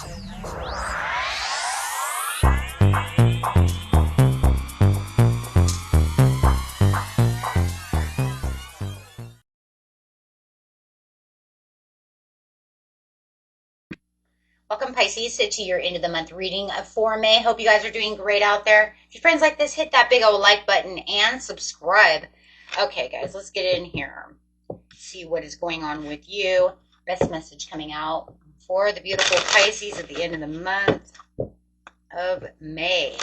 Welcome, Pisces, to your end of the month reading for May. Hope you guys are doing great out there. If your friends like this, hit that big old like button and subscribe. Okay, guys, let's get in here. See what is going on with you. Best message coming out for the beautiful Pisces at the end of the month of May.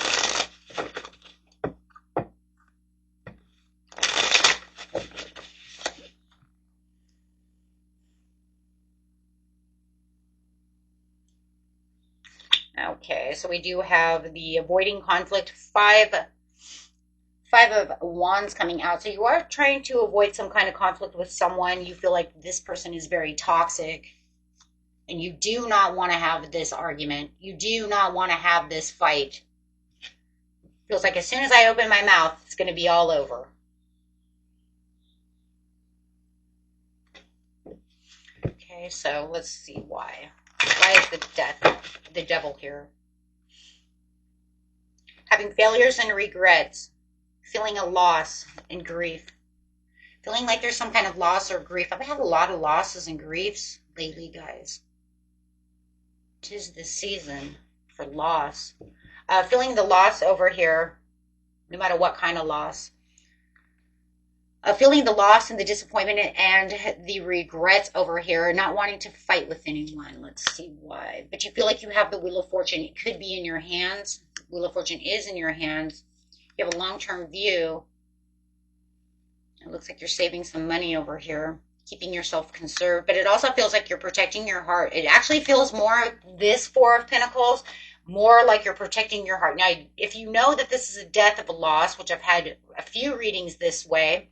Okay, so we do have the avoiding conflict, five of wands coming out. So you are trying to avoid some kind of conflict with someone. You feel like this person is very toxic and you do not want to have this argument. You do not want to have this fight. Feels like as soon as I open my mouth, it's going to be all over. Okay, so let's see why. Why is the devil here? Having failures and regrets. Feeling a loss and grief. Feeling like there's some kind of loss or grief. I've had a lot of losses and griefs lately, guys. 'Tis the season for loss. Feeling the loss over here, no matter what kind of loss. Feeling the loss and the disappointment and the regrets over here, not wanting to fight with anyone. Let's see why. But you feel like you have the Wheel of Fortune. It could be in your hands. Wheel of Fortune is in your hands. You have a long-term view. It looks like you're saving some money over here, keeping yourself conserved. But it also feels like you're protecting your heart. It actually feels more, this Four of Pentacles, more like you're protecting your heart. Now, if you know that this is a death of a loss, which I've had a few readings this way,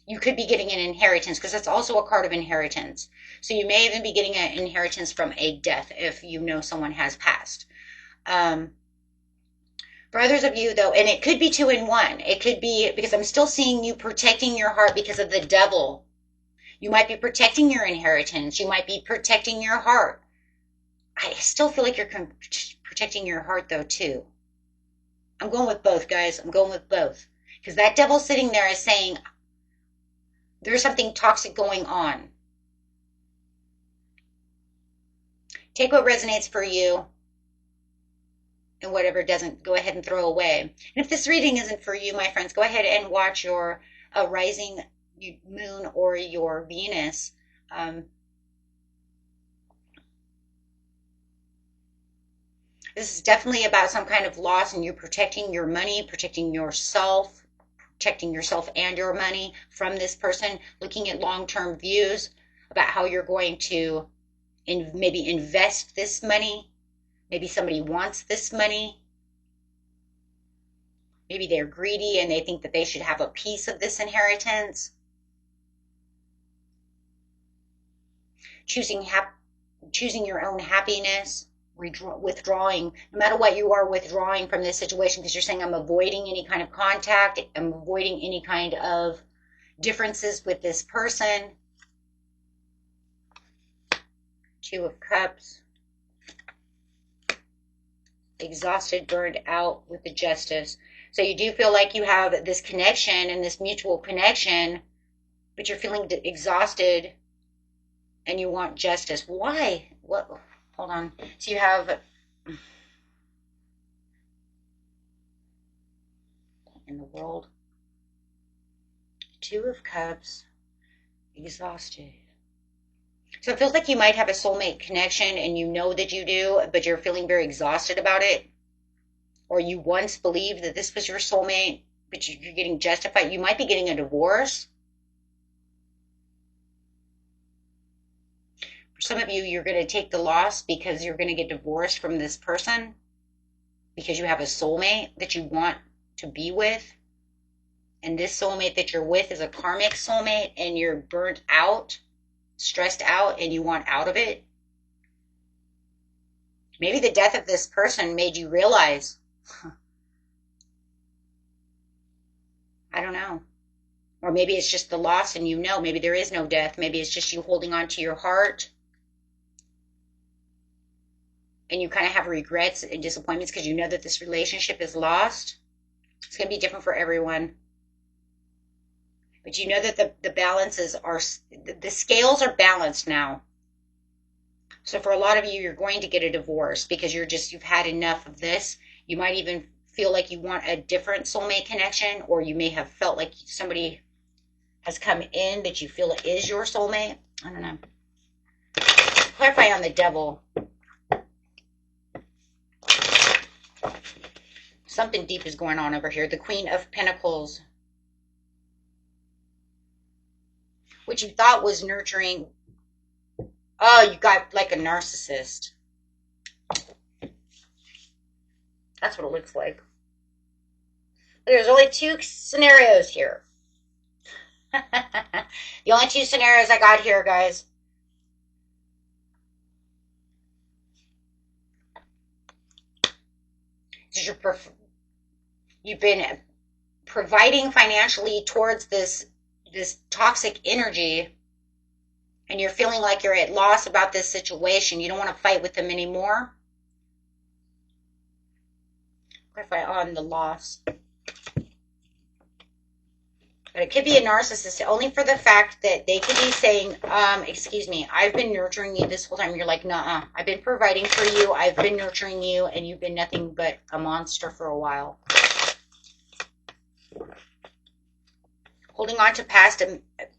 you could be getting an inheritance because that's also a card of inheritance. So you may even be getting an inheritance from a death if you know someone has passed. For others of you, though, and it could be 2 in 1. It could be, because I'm still seeing you protecting your heart because of the devil. You might be protecting your inheritance. You might be protecting your heart. I still feel like you're protecting your heart, though, too. I'm going with both, guys. I'm going with both. Because that devil sitting there is saying, there's something toxic going on. Take what resonates for you. And whatever doesn't, go ahead and throw away. And if this reading isn't for you, my friends, go ahead and watch your rising moon or your Venus. This is definitely about some kind of loss, and you're protecting your money, protecting yourself and your money from this person, looking at long-term views about how you're going to maybe invest this money. Maybe somebody wants this money. Maybe they're greedy and they think that they should have a piece of this inheritance. Choosing your own happiness, withdrawing. No matter what, you are withdrawing from this situation because you're saying, I'm avoiding any kind of contact. I'm avoiding any kind of differences with this person. 2 of Cups. Exhausted, burned out with the Justice. So you do feel like you have this connection and this mutual connection, but you're feeling exhausted and you want justice. Why? What? Hold on. So you have in the world, 2 of Cups, exhausted. So it feels like you might have a soulmate connection and you know that you do, but you're feeling very exhausted about it. Or you once believed that this was your soulmate, but you're getting justified. You might be getting a divorce. For some of you, you're going to take the loss because you're going to get divorced from this person because you have a soulmate that you want to be with. And this soulmate that you're with is a karmic soulmate and you're burnt out, stressed out, and you want out of it. Maybe the death of this person made you realize, I don't know. Or maybe it's just the loss and you know, maybe there is no death. Maybe it's just you holding on to your heart. and you kind of have regrets and disappointments because you know that this relationship is lost. It's going to be different for everyone. But you know that the balances are, the scales are balanced now. So for a lot of you, you're going to get a divorce because you've had enough of this. You might even feel like you want a different soulmate connection, or you may have felt like somebody has come in that you feel is your soulmate. I don't know. Clarify on the devil. Something deep is going on over here. The Queen of Pentacles, which you thought was nurturing. Oh, you got like a narcissist. That's what it looks like. There's only two scenarios here. The only two scenarios I got here, guys. You've been providing financially towards this toxic energy, and you're feeling like you're at loss about this situation. You don't want to fight with them anymore. Clarify on the loss. But it could be a narcissist, only for the fact that they could be saying, excuse me, I've been nurturing you this whole time. You're like, nuh-uh. I've been providing for you. I've been nurturing you, and you've been nothing but a monster for a while. Holding on to past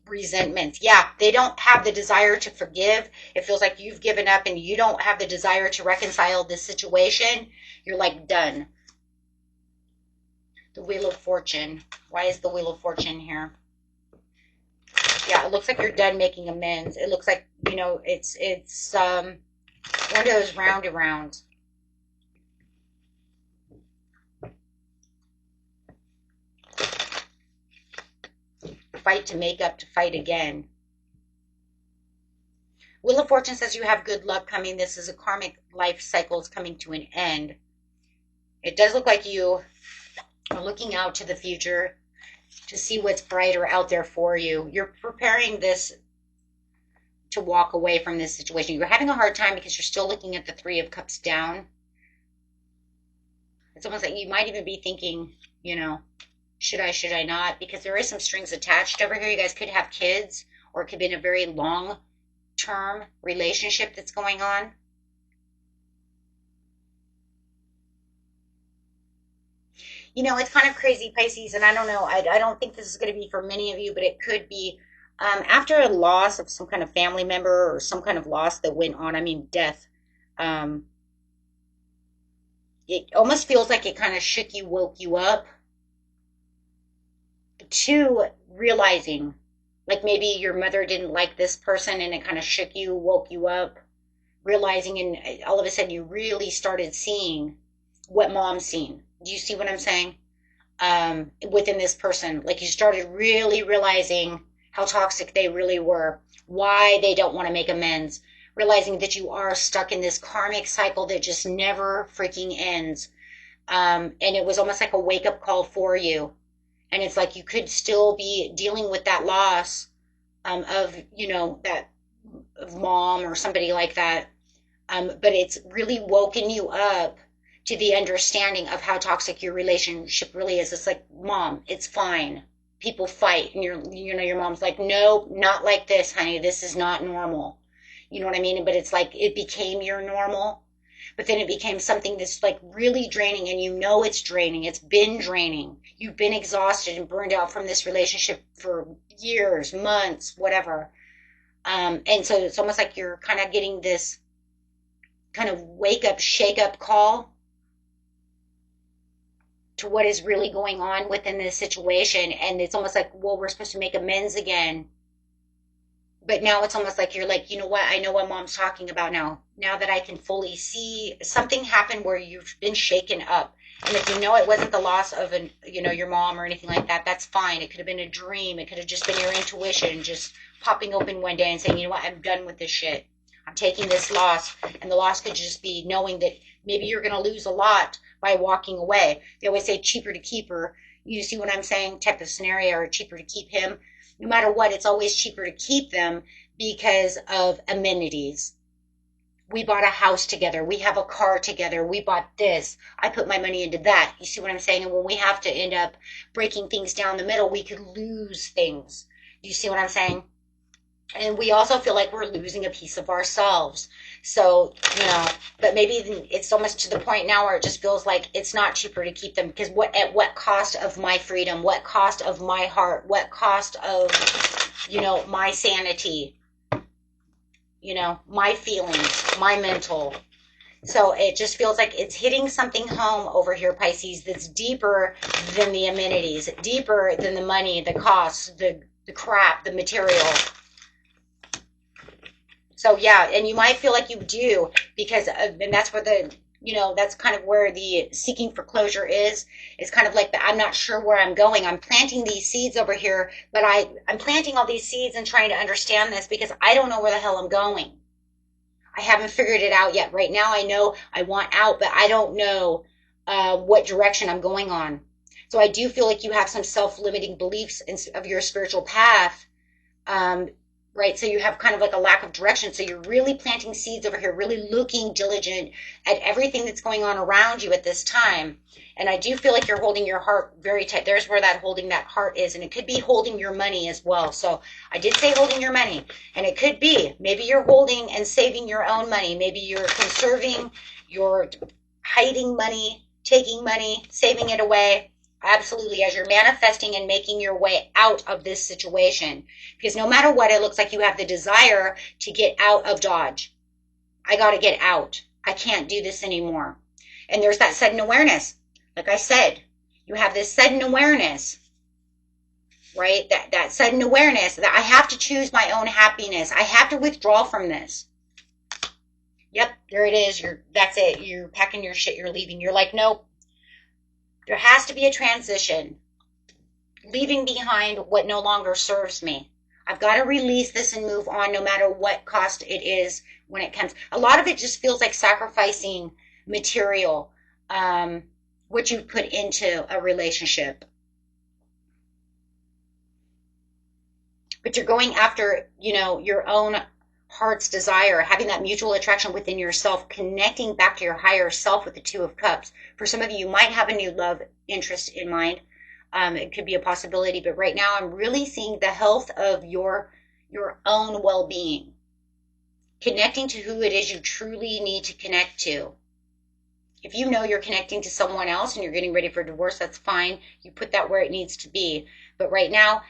resentments. Yeah, they don't have the desire to forgive. It feels like you've given up and you don't have the desire to reconcile this situation. You're like done. The Wheel of Fortune. Why is the Wheel of Fortune here? Yeah, it looks like you're done making amends. It looks like, you know, it's one of those round-arounds. Fight to make up to fight again. Wheel of Fortune says you have good luck coming. This is a karmic life cycle is coming to an end. It does look like you are looking out to the future to see what's brighter out there for you. You're preparing this to walk away from this situation. You're having a hard time because you're still looking at the Three of Cups down. It's almost like you might even be thinking, you know, should I not? Because there is some strings attached over here. You guys could have kids, or it could be in a very long-term relationship that's going on. You know, it's kind of crazy, Pisces, and I don't know. I don't think this is going to be for many of you, but it could be after a loss of some kind of family member or some kind of loss that went on. I mean, death. It almost feels like it kind of shook you, woke you up to realizing, like maybe your mother didn't like this person and it kind of shook you, woke you up, realizing, and all of a sudden you really started seeing what mom's seen. Do you see what I'm saying? Within this person, like you started really realizing how toxic they really were, why they don't want to make amends, realizing that you are stuck in this karmic cycle that just never freaking ends. And it was almost like a wake-up call for you. And it's like you could still be dealing with that loss of, you know, that of mom or somebody like that. But it's really woken you up to the understanding of how toxic your relationship really is. It's like, Mom, it's fine. People fight. And your mom's like, no, not like this, honey. This is not normal. You know what I mean? But it's like it became your normal. But then it became something that's like really draining, and you know it's draining. It's been draining. You've been exhausted and burned out from this relationship for years, months, whatever. And so it's almost like you're kind of getting this kind of wake up, shake up call to what is really going on within this situation. And it's almost like, well, we're supposed to make amends again. But now it's almost like you're like, you know what? I know what mom's talking about now. Now that I can fully see something happen where you've been shaken up. And if you know it wasn't the loss of your mom or anything like that, that's fine. It could have been a dream. It could have just been your intuition just popping open one day and saying, you know what? I'm done with this shit. I'm taking this loss. And the loss could just be knowing that maybe you're going to lose a lot by walking away. They always say cheaper to keep her. You see what I'm saying? Type of scenario, or cheaper to keep him. No matter what, it's always cheaper to keep them because of amenities. we bought a house together. We have a car together. We bought this. I put my money into that. You see what I'm saying? And when we have to end up breaking things down the middle, we could lose things. Do you see what I'm saying? And we also feel like we're losing a piece of ourselves. So, but maybe it's almost to the point now where it just feels like it's not cheaper to keep them, because at what cost of my freedom, what cost of my heart, what cost of, my sanity, my feelings, my mental. So it just feels like it's hitting something home over here, Pisces, that's deeper than the amenities, deeper than the money, the costs, the crap, the material. So yeah, and you might feel like you do, because and that's where that's kind of where the seeking for closure is kind of like I'm not sure where I'm going. I'm planting these seeds over here, but I'm planting all these seeds and trying to understand this because I don't know where the hell I'm going. I haven't figured it out yet. Right now I know I want out, but I don't know what direction I'm going on. So I do feel like you have some self-limiting beliefs of your spiritual path. Right? So you have kind of like a lack of direction. So you're really planting seeds over here, really looking diligent at everything that's going on around you at this time. And I do feel like you're holding your heart very tight. There's where that holding that heart is. And it could be holding your money as well. So I did say holding your money. And it could be, maybe you're holding and saving your own money. Maybe you're conserving, you're hiding money, taking money, saving it away. Absolutely, as you're manifesting and making your way out of this situation. Because no matter what, it looks like you have the desire to get out of Dodge. I got to get out. I can't do this anymore. And there's that sudden awareness. Like I said, you have this sudden awareness, right? That sudden awareness that I have to choose my own happiness. I have to withdraw from this. Yep, there it is. That's it. You're packing your shit. You're leaving. You're like, nope. There has to be a transition, leaving behind what no longer serves me. I've got to release this and move on no matter what cost it is when it comes. A lot of it just feels like sacrificing material, what you put into a relationship. But you're going after, your own heart's desire, having that mutual attraction within yourself, connecting back to your higher self with the Two of Cups. For some of you might have a new love interest in mind. It could be a possibility, but right now I'm really seeing the health of your own well-being, connecting to who it is you truly need to connect to. If you know you're connecting to someone else and you're getting ready for divorce, that's fine. You put that where it needs to be. But right now,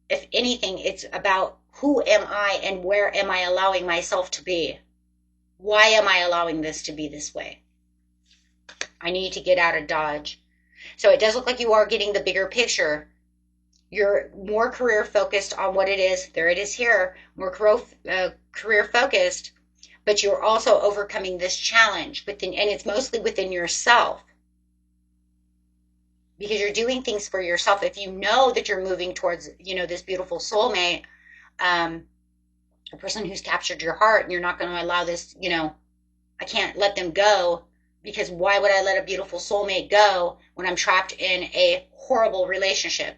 if anything, it's about who am I and where am I allowing myself to be? Why am I allowing this to be this way? I need to get out of Dodge. So it does look like you are getting the bigger picture. You're more career focused on what it is. There it is here. More career focused, but you're also overcoming this challenge within, and it's mostly within yourself. Because you're doing things for yourself. If you know that you're moving towards, this beautiful soulmate, a person who's captured your heart, and you're not going to allow this, I can't let them go, because why would I let a beautiful soulmate go when I'm trapped in a horrible relationship?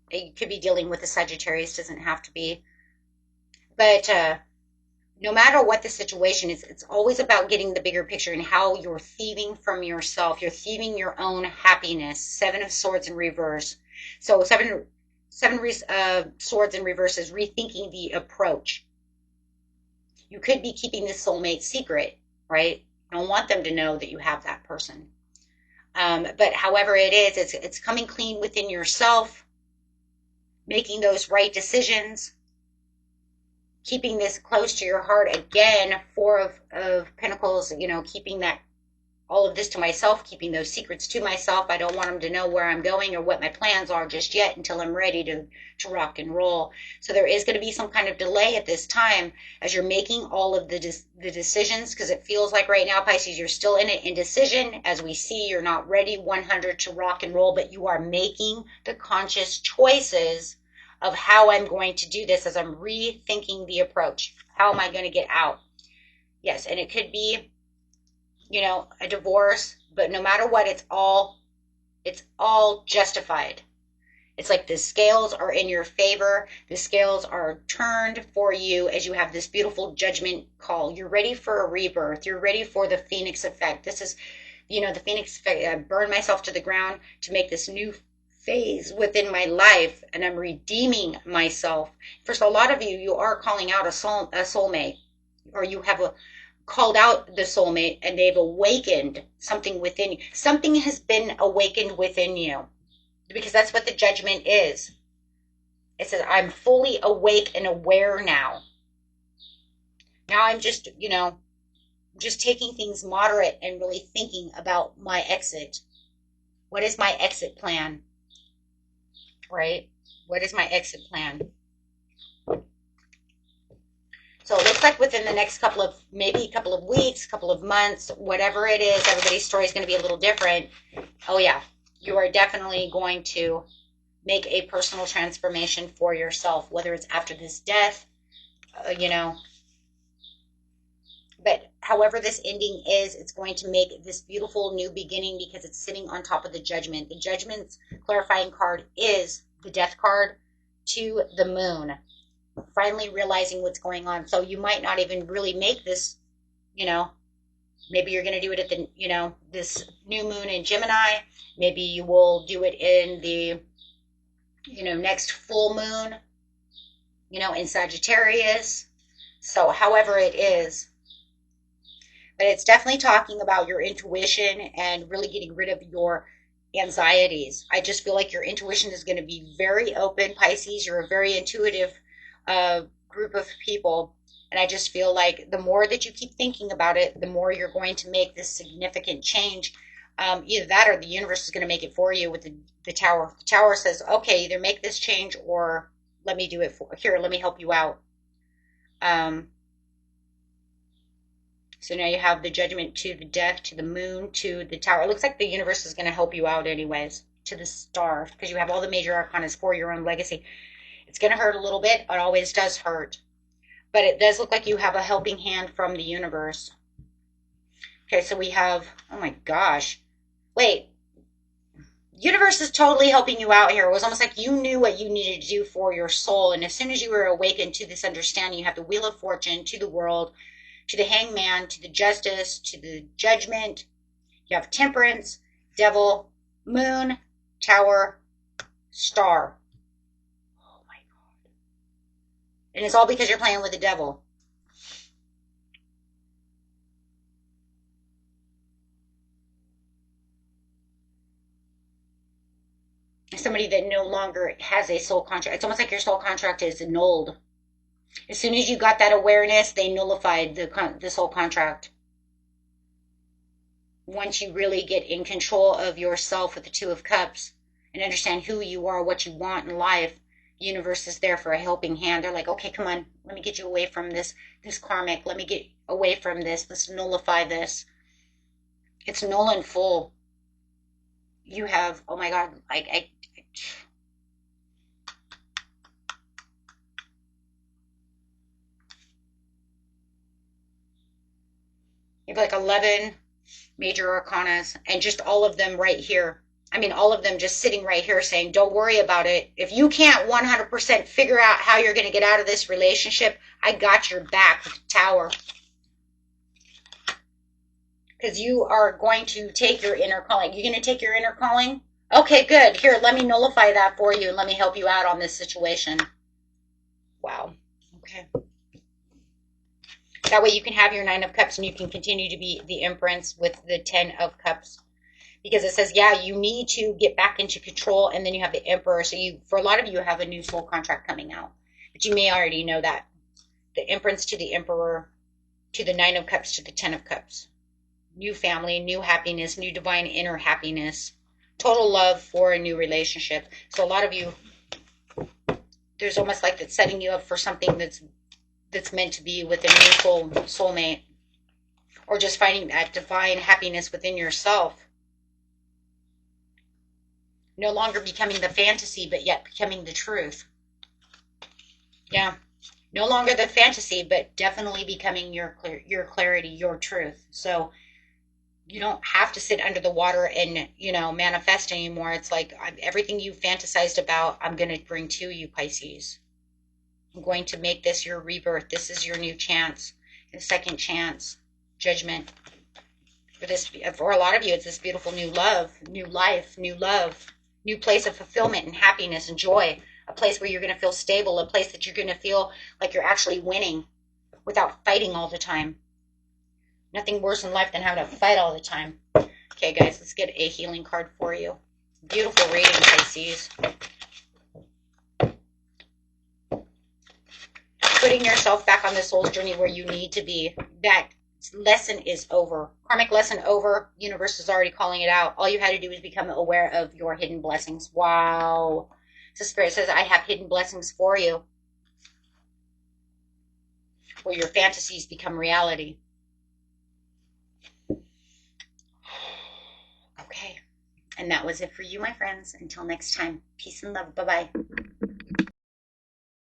It could be dealing with a Sagittarius, doesn't have to be. But no matter what the situation is, it's always about getting the bigger picture and how you're thieving from yourself. You're thieving your own happiness. Seven of Swords in reverse. So seven swords in reverse is rethinking the approach. You could be keeping this soulmate secret, right? You don't want them to know that you have that person. But however it is, it's coming clean within yourself, making those right decisions, keeping this close to your heart. Again, Four of Pentacles, keeping that, all of this to myself, keeping those secrets to myself. I don't want them to know where I'm going or what my plans are just yet until I'm ready to rock and roll. So there is going to be some kind of delay at this time as you're making all of the decisions, because it feels like right now, Pisces, you're still in an indecision. As we see, you're not ready 100 to rock and roll, but you are making the conscious choices of how I'm going to do this as I'm rethinking the approach. How am I going to get out? Yes, and it could be, a divorce, but no matter what, it's all justified. It's like the scales are in your favor. The scales are turned for you as you have this beautiful judgment call. You're ready for a rebirth. You're ready for the phoenix effect. This is, the phoenix effect. I burned myself to the ground to make this new phase within my life, and I'm redeeming myself. First, a lot of you are calling out a soulmate, or you have called out the soulmate, and they've awakened something within you. Something has been awakened within you, because that's what the judgment is. It says, I'm fully awake and aware now. Now I'm just, just taking things moderate and really thinking about my exit. What is my exit plan? Right? What is my exit plan? So it looks like within the next maybe a couple of weeks, couple of months, whatever it is, everybody's story is going to be a little different. Oh yeah, you are definitely going to make a personal transformation for yourself, whether it's after this death, but however this ending is, it's going to make this beautiful new beginning because it's sitting on top of the judgment. The judgment's clarifying card is the death card to the moon. Finally realizing what's going on. So you might not even really make this, maybe you're going to do it at the, this new moon in Gemini. Maybe you will do it in the, next full moon, in Sagittarius. So however it is, but it's definitely talking about your intuition and really getting rid of your anxieties. I just feel like your intuition is going to be very open, Pisces. You're a very intuitive group of people, and I just feel like the more that you keep thinking about it, the more you're going to make this significant change. Either that or the universe is going to make it for you with the tower. The tower says, okay, either make this change or let me do it let me help you out. So now you have the judgment to the death, to the moon, to the tower. It looks like the universe is going to help you out anyways, to the star, because you have all the major arcanas for your own legacy. It's going to hurt a little bit. It always does hurt. But it does look like you have a helping hand from the universe. Okay, so we have, oh my gosh. Wait. Universe is totally helping you out here. It was almost like you knew what you needed to do for your soul. And as soon as you were awakened to this understanding, you have the Wheel of Fortune, to the World, to the Hangman, to the Justice, to the Judgment. You have Temperance, Devil, Moon, Tower, Star. And it's all because you're playing with the devil. Somebody that no longer has a soul contract. It's almost like your soul contract is annulled. As soon as you got that awareness, they nullified the soul contract. Once you really get in control of yourself with the Two of Cups and understand who you are, what you want in life, universe is there for a helping hand. They're like, okay, come on, let me get you away from this karmic. Let me get away from this. Let's nullify this. It's null and full. You have, oh my God, you have like 11 major arcanas, and just all of them right here. I mean, all of them just sitting right here saying, don't worry about it. If you can't 100% figure out how you're going to get out of this relationship, I got your back with the Tower. Because you are going to take your inner calling. You're going to take your inner calling? Okay, good. Here, let me nullify that for you and let me help you out on this situation. Wow. Okay. That way you can have your Nine of Cups and you can continue to be the Empress with the Ten of Cups. Because it says, yeah, you need to get back into control, and then you have the Emperor. So for a lot of you have a new soul contract coming out. But you may already know that. The Empress to the Emperor, to the Nine of Cups, to the Ten of Cups. New family, new happiness, new divine inner happiness. Total love for a new relationship. So a lot of you, there's almost like that's setting you up for something that's meant to be with a new soulmate. Or just finding that divine happiness within yourself. No longer becoming the fantasy, but yet becoming the truth. Yeah. No longer the fantasy, but definitely becoming your clarity, your truth. So You don't have to sit under the water and, manifest anymore. It's like everything you fantasized about, I'm going to bring to you, Pisces. I'm going to make this your rebirth. This is your new chance, a second chance, judgment. For a lot of you, it's this beautiful new love, new life, new love, new place of fulfillment and happiness and joy. A place where you're going to feel stable, a place that you're going to feel like you're actually winning without fighting all the time. Nothing worse in life than having to fight all the time. Okay, guys, let's get a healing card for you. Beautiful reading, Pisces. Putting yourself back on the soul's journey where you need to be. That lesson is over. Karmic lesson over. Universe is already calling it out. All you had to do is become aware of your hidden blessings. Wow. So Spirit says, I have hidden blessings for you. Where your fantasies become reality. Okay. And that was it for you, my friends. Until next time. Peace and love. Bye-bye.